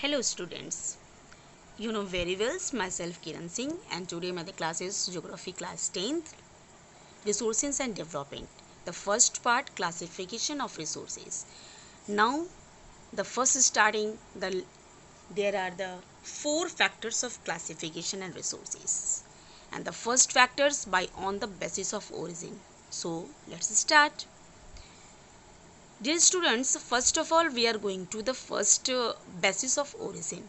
Hello students, you know very well myself Kiran Singh and today my class is Geography class 10th, Resources and Development. The first part, classification of resources. Now the first starting, there are the four factors of classification and resources, and the first factors by on the basis of origin. So let's start. Dear students, first of all we are going to the first basis of origin.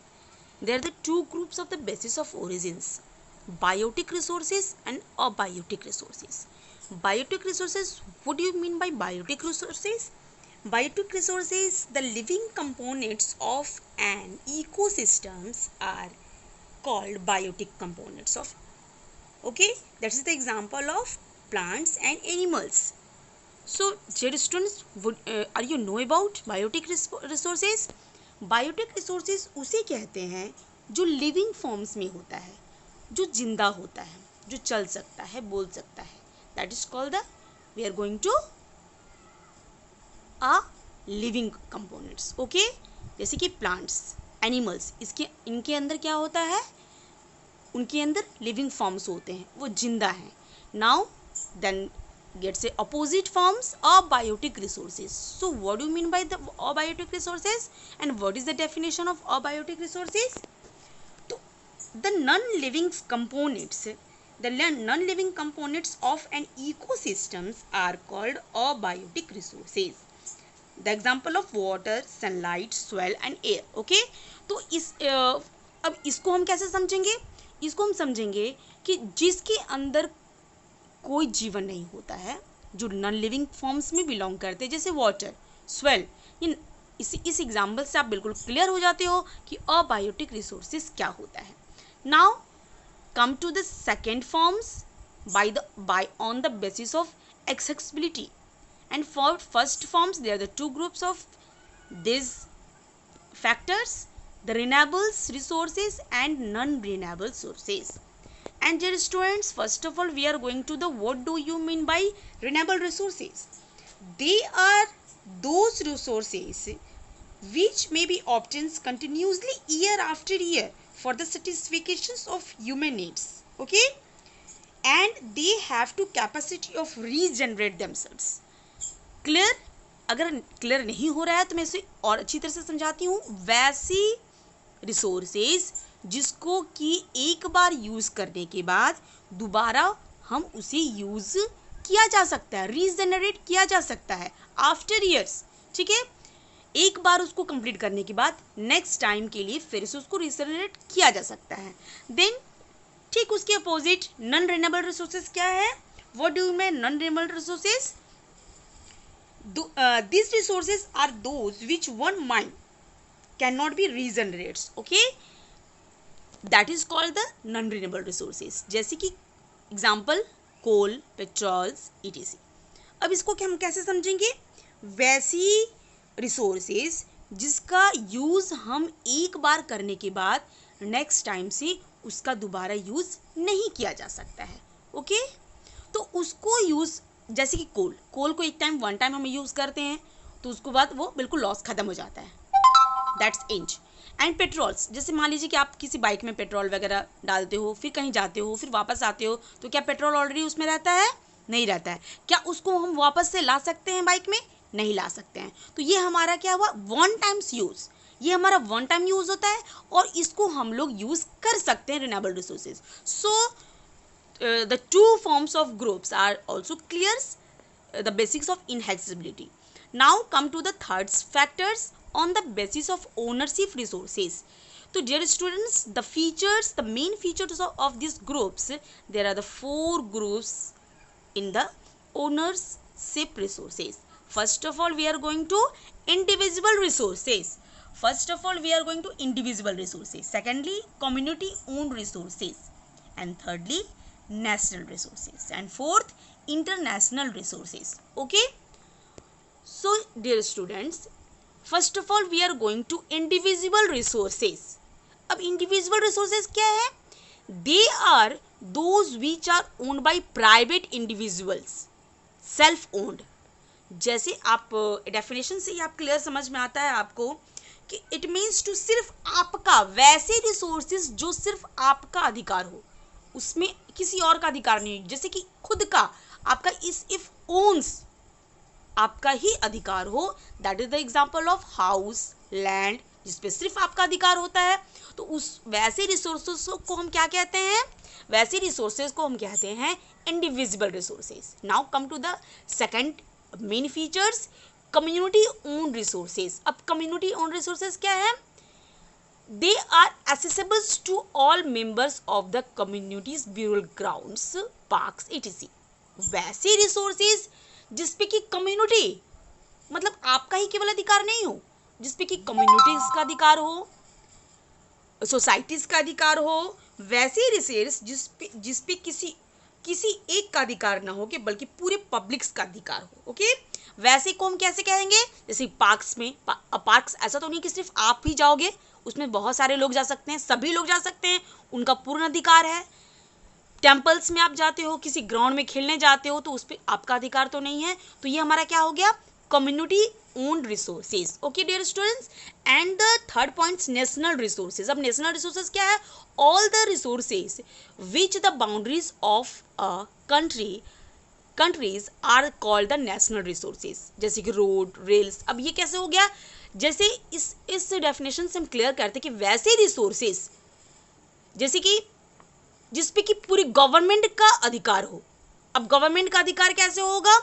There are the two groups of the basis of origins, biotic resources and abiotic resources. Biotic resources, what do you mean by biotic resources? Biotic resources, the living components of an ecosystems are called biotic components of. Okay, that is the example of plants and animals. So, dear students, are you know about biotic resources? Biotic resources उसे कहते हैं जो living forms में होता है, जो जिंदा होता है, जो चल सकता है, बोल सकता है. That is called the we are going to a living components. Okay, जैसे कि प्लांट्स, एनिमल्स, इनके अंदर क्या होता है, उनके अंदर लिविंग फॉर्म्स होते हैं, वो जिंदा हैं. Now then gets a opposite forms abiotic resources. So what do you mean by the abiotic resources and what is the definition of abiotic resources? So the non-living components, the non-living components of an ecosystems are called abiotic resources. The example of water, sunlight, soil and air. Okay, तो अब इसको हम कैसे समझेंगे? इसको हम समझेंगे कि जिसके अंदर कोई जीवन नहीं होता है, जो नॉन लिविंग फॉर्म्स में बिलोंग करते हैं, जैसे वाटर, स्वेल. इस एग्जाम्पल से आप बिल्कुल क्लियर हो जाते हो कि अबायोटिक रिसोर्सेज क्या होता है. Now come to the second forms by on the basis of accessibility. And for first forms there are the two groups of this factors, the renewables resources and non renewable sources. And dear students, first of all we are going to the what do you mean by renewable resources. They are those resources which may be obtained continuously year after year for the satisfactions of human needs. Okay, and they have to capacity of regenerate themselves. Clear? अगर clear नहीं हो रहा है तो मैं इसे और अच्छी तरह से समझाती हूँ. वैसी रिसोर्सेज जिसको कि एक बार यूज़ करने के बाद दोबारा हम उसे यूज़ किया जा सकता है, रीजनरेट किया जा सकता है आफ्टर ईयर्स. ठीक है, एक बार उसको कंप्लीट करने के बाद नेक्स्ट टाइम के लिए फिर से उसको रीजनरेट किया जा सकता है. देन ठीक उसके अपोजिट नॉन रिन्यूएबल रिसोर्सेज क्या है? What do you mean non renewable resources? These resources are those which one mind cannot be regenerated. Okay, that is called the non-renewable resources. जैसे कि एग्जाम्पल कोल, पेट्रोल्स, etc. अब इसको हम कैसे समझेंगे? वैसी रिसोर्सेज जिसका यूज़ हम एक बार करने के बाद नेक्स्ट टाइम से उसका दोबारा यूज़ नहीं किया जा सकता है. ओके, तो उसको यूज़, जैसे कि कोल को एक टाइम वन टाइम हम यूज़ करते हैं तो उसके बाद वो बिल्कुल लॉस ख़त्म हो जाता है. That's inch. एंड पेट्रोल्स, जैसे मान लीजिए कि आप किसी बाइक में पेट्रोल वगैरह डालते हो, फिर कहीं जाते हो, फिर वापस आते हो, तो क्या पेट्रोल ऑलरेडी उसमें रहता है? नहीं रहता है. क्या उसको हम वापस से ला सकते हैं बाइक में? नहीं ला सकते हैं. तो ये हमारा क्या हुआ? One times use. ये हमारा वन टाइम यूज़ होता है और इसको हम लोग यूज़ कर सकते हैं renewable resources. So the two forms of groups are also clears the basics of inaccessibility. Now come to the third factors on the basis of ownership resources. So dear students, the main features of these groups, there are the four groups in the ownership resources. First of all we are going to indivisible resources. Secondly, community owned resources, and thirdly national resources, and fourth international resources. Okay, so dear students, first of all we are going to indivisible resources. अब indivisible resources क्या है? They are those which are owned by private individuals, self owned. जैसे आप definition से ही आप clear समझ में आता है आपको कि इट मीन्स टू सिर्फ आपका, वैसे रिसोर्सेज जो सिर्फ आपका अधिकार हो, उसमें किसी और का अधिकार नहीं, जैसे कि खुद का आपका इफ ओन्स, आपका ही अधिकार हो, that is the example of house, land, जिसपे सिर्फ आपका अधिकार होता है। तो उस वैसे रिसोर्सेज को हम क्या कहते हैं, वैसे रिसोर्सेज को हम कहते हैं indivisible resources. Now come to the second main features, community own resources. अब कम्युनिटी ओन रिसोर्सेज क्या है, they are accessible to all members of the community's burial grounds, parks etc। वैसे रिसोर्सेज जिसपे कि कम्युनिटी, मतलब आपका ही केवल अधिकार नहीं हो, जिसपे कि कम्युनिटीज का अधिकार हो, सोसाइटीज का अधिकार हो, वैसे रिसोर्स जिसपे किसी एक का अधिकार ना हो, कि बल्कि पूरे पब्लिक्स का अधिकार हो। ओके, वैसे को हम कैसे कहेंगे, जैसे पार्क्स में, पार्क्स ऐसा तो नहीं कि सिर्फ आप ही जाओगे, उसमें बहुत सारे लोग जा सकते हैं, सभी लोग जा सकते हैं, उनका पूर्ण अधिकार है। टेम्पल्स में आप जाते हो, किसी ग्राउंड में खेलने जाते हो, तो उस पर आपका अधिकार तो नहीं है। तो ये हमारा क्या हो गया, community own resources. Okay dear students, and the third point national resources. अब नेशनल रिसोर्सेज क्या है, all the resources which the boundaries of a countries are called the national resources, जैसे कि रोड, रेल्स। अब ये कैसे हो गया, जैसे इस डेफिनेशन से हम क्लियर करते हैं कि वैसे रिसोर्सेज जैसे कि जिसपे कि पूरी गवर्नमेंट का अधिकार हो। अब गवर्नमेंट का अधिकार कैसे होगा,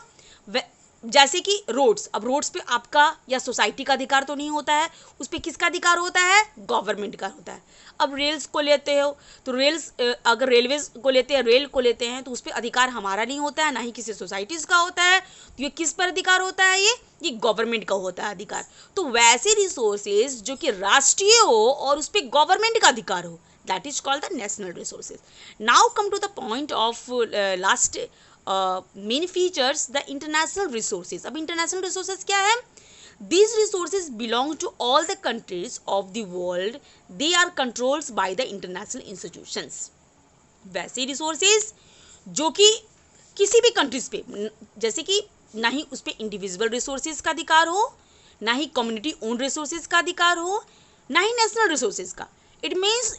जैसे कि रोड्स, अब रोड्स पे आपका या सोसाइटी का अधिकार तो नहीं होता है, उस पे किसका अधिकार होता है, गवर्नमेंट का होता है। अब रेल्स को लेते हो तो रेल्स, अगर रेलवेज को लेते हैं, रेल को लेते हैं, तो उस पर अधिकार हमारा नहीं होता है, ना ही किसी सोसाइटीज़ का होता है। तो ये किस पर अधिकार होता है, ये गवर्नमेंट का होता है अधिकार। तो वैसे रिसोर्सेज जो कि राष्ट्रीय हो और उस पर गवर्नमेंट का अधिकार हो, that is called the national resources. Now come to the point of last main features, the international resources. अब international resources क्या है, these resources belong to all the countries of the world, they are controlled by the international institutions। वैसे resources जो कि किसी भी countries पे, जैसे कि ना ही उस पर इंडिविजुअल रिसोर्सेज का अधिकार हो, ना ही कम्युनिटी ओन रिसोर्सेज का अधिकार हो, ना ही नेशनल रिसोर्सेज का। इट मीन्स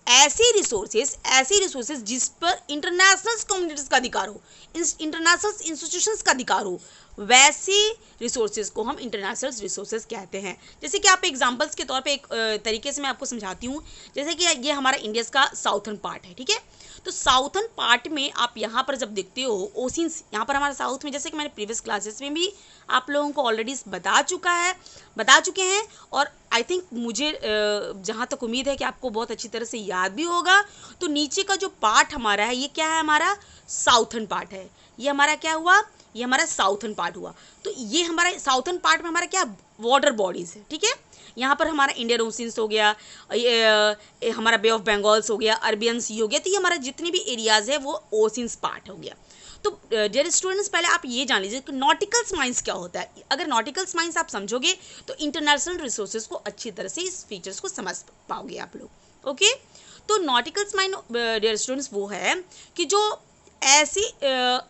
ऐसे रिसोर्सेज जिस पर इंटरनेशनल कम्युनिटीज का अधिकार हो, इंटरनेशनल इंस्टीट्यूशंस का अधिकार हो, वैसे रिसोर्सेज को हम इंटरनेशनल रिसोर्सेज कहते हैं। जैसे कि आप एग्जांपल्स के तौर पे एक तरीके से मैं आपको समझाती हूँ। जैसे कि ये हमारा इंडिया का साउथर्न पार्ट है, ठीक है। तो साउथर्न पार्ट में आप यहाँ पर जब देखते हो ओशियंस, यहाँ पर हमारे साउथ में, जैसे कि मैंने प्रीवियस क्लासेस में भी आप लोगों को ऑलरेडी बता चुके हैं, और आई थिंक मुझे जहाँ तक उम्मीद है कि आपको बहुत अच्छी तरह से याद भी होगा। तो नीचे का जो पार्ट हमारा है, ये क्या है, हमारा साउथर्न पार्ट है। ये हमारा क्या हुआ, ये हमारा साउथर्न पार्ट हुआ। तो ये हमारा साउथर्न पार्ट में हमारा क्या वाटर बॉडीज है, ठीक है। यहाँ पर हमारा इंडियन ओशियंस हो गया, हमारा बे ऑफ बंगाल्स हो गया, अरबियन सी हो गया। तो ये हमारा जितने भी एरियाज है वो ओशियंस पार्ट हो गया। तो डियर स्टूडेंट्स, पहले आप ये जान लीजिए कि नॉटिकल माइंस क्या होता है। अगर नॉटिकल माइंस आप समझोगे तो इंटरनेशनल रिसोर्सेज को अच्छी तरह से, इस फीचर्स को समझ पाओगे आप लोग। ओके, तो नॉटिकल माइंस डियर स्टूडेंट्स वो है कि जो ऐसी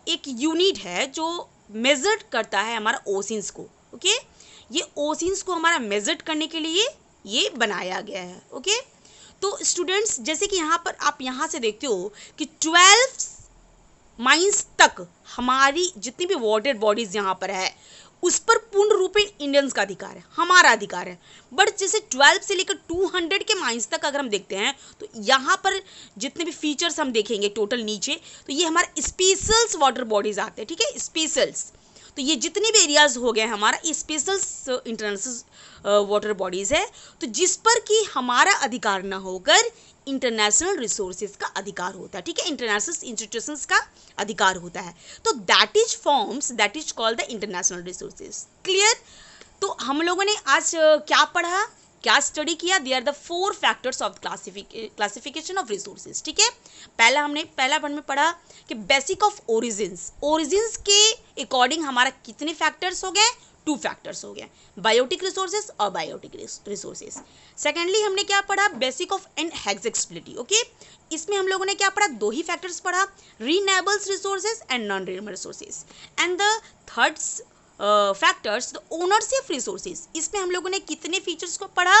एक यूनिट है जो मेजर करता है हमारा ओशियंस को। ओके, ये ओशियंस को हमारा मेजर करने के लिए ये बनाया गया है। ओके, तो स्टूडेंट्स जैसे कि यहाँ पर आप यहाँ से देखते हो कि 12 माइल्स तक हमारी जितनी भी वाटर बॉडीज यहाँ पर है उस पर पूर्ण रूप में इंडियंस का अधिकार है, हमारा अधिकार है। बट जैसे 12 से लेकर 200 के माइल्स तक अगर हम देखते हैं तो यहाँ पर जितने भी फीचर्स हम देखेंगे टोटल नीचे, तो ये हमारे स्पेशल्स वाटर बॉडीज आते हैं, ठीक है, स्पेशल्स। तो ये जितने भी एरियाज हो गए हमारा स्पेशल्स इंटरनेशनल वाटर बॉडीज है, तो जिस पर कि हमारा अधिकार ना होकर इंटरनेशनल रिसोर्सेज का अधिकार होता है, ठीक है, इंटरनेशनल इंस्टीट्यूशंस का अधिकार होता है। तो that is called the international resources. Clear. तो हम लोगों ने आज क्या पढ़ा, क्या स्टडी किया, they are the 4 factors of classification of resources, ठीक है। पहला पढ़ में पढ़ा कि बेसिक ऑफ ओरिजिन्स के अकॉर्डिंग हमारा कितने फैक्टर्स हो गए, 2 फैक्टर्स हो गए, बायोटिक रिसोर्सेज और बायोटिक रिसोर्सेज। सेकेंडली हमने क्या पढ़ा, बेसिक ऑफ इनहेक्सिबिलिटी। ओके, इसमें हम लोगों ने क्या पढ़ा, 2 ही फैक्टर्स पढ़ा, renewables resources and non renewable resources. And the third factors the ownership resources, इसमें हम लोगों ने कितने फीचर्स को पढ़ा,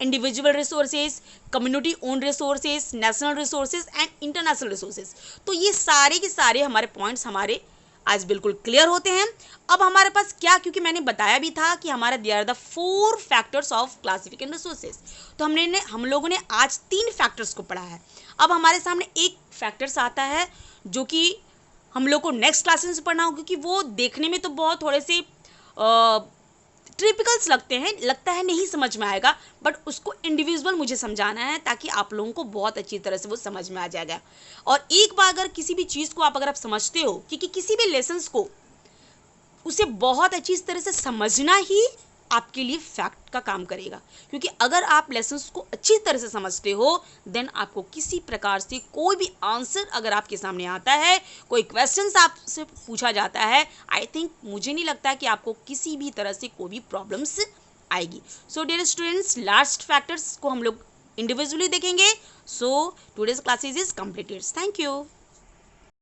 individual resources, community own resources, national resources and international resources. तो ये सारे के सारे हमारे पॉइंट्स हमारे आज बिल्कुल क्लियर होते हैं। अब हमारे पास क्या, क्योंकि मैंने बताया भी था कि हमारे they are the 4 factors of classification resources, तो हम लोगों ने आज 3 फैक्टर्स को पढ़ा है। अब हमारे सामने एक फैक्टर्स आता है जो कि हम लोग को नेक्स्ट क्लासेस में पढ़ना होगा, क्योंकि वो देखने में तो बहुत थोड़े से ट्रिपिकल्स लगता है नहीं समझ में आएगा, बट उसको इंडिविजुअल मुझे समझाना है ताकि आप लोगों को बहुत अच्छी तरह से वो समझ में आ जाएगा। और एक बार अगर किसी भी चीज़ को अगर आप समझते हो कि किसी भी लेसन्स को उसे बहुत अच्छी तरह से समझना ही आपके लिए फैक्ट का काम करेगा, क्योंकि अगर आप लेसन्स को अच्छी तरह से समझते हो देन आपको किसी प्रकार से कोई भी आंसर अगर आपके सामने आता है, कोई क्वेश्चंस आपसे पूछा जाता है, आई थिंक मुझे नहीं लगता कि आपको किसी भी तरह से कोई भी प्रॉब्लम्स आएगी। So dear students, last factors को हम लोग इंडिविजुअली देखेंगे। So today's classes is completed. Thank you.